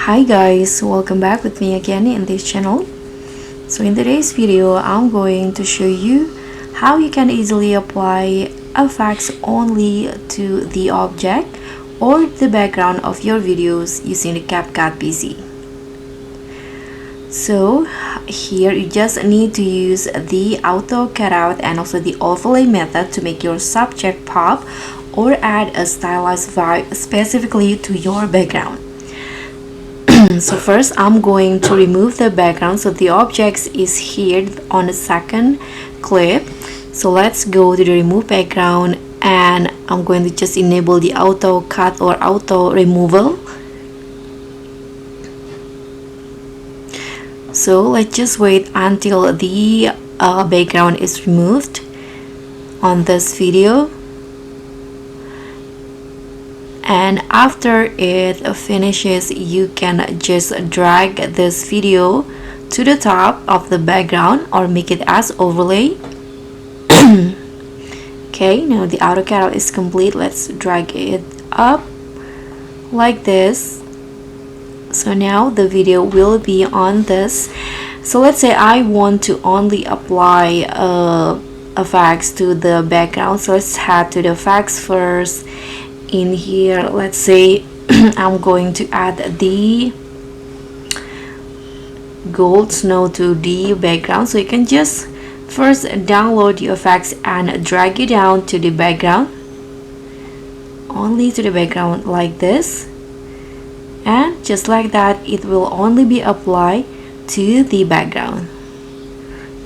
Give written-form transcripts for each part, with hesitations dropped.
Hi guys, welcome back with me again in this channel. So in today's video, I'm going to show you how you can easily apply effects only to the object or the background of your videos using the CapCut PC. So here you just need to use the auto cutout and also the overlay method to make your subject pop or add a stylized vibe specifically to your background. So first I'm going to remove the background, so the object is here on the second clip. So let's go to the remove background and I'm going to just enable the auto cut or auto removal. So let's just wait until the background is removed on this video. And after it finishes, you can just drag this video to the top of the background or make it as overlay. Okay, now the auto cutout is complete. Let's drag it up like this. So now the video will be on this. So let's say I want to only apply effects to the background. So let's head to the effects first. In here, let's say I'm going to add the gold snow to the background. So you can just first download the effects and drag it down to the background, only to the background like this, and just like that it will only be applied to the background.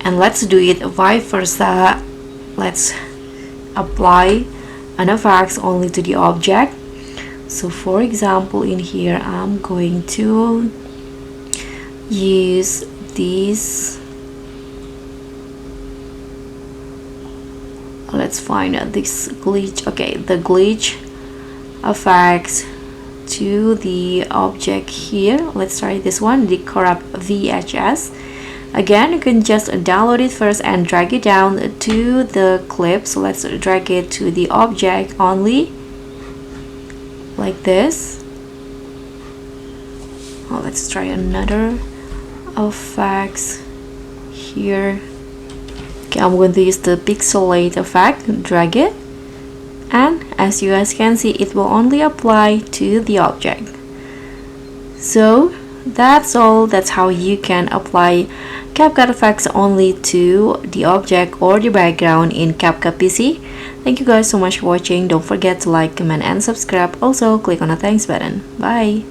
And let's do it vice versa. Let's apply an effects only to the object. So for example, in here I'm going to use this. Let's find this glitch. Okay, the glitch effects to the object here. Let's try this one, the corrupt VHS. Again, you can just download it first and drag it down to the clip. So let's drag it to the object only like this. Oh, let's try another effects here. Okay, I'm going to use the pixelate effect, drag it, and as you guys can see, it will only apply to the object. So that's all. That's how you can apply CapCut effects only to the object or the background in CapCut PC. Thank you guys so much for watching. Don't forget to like, comment, and subscribe. Also, click on the thanks button. Bye.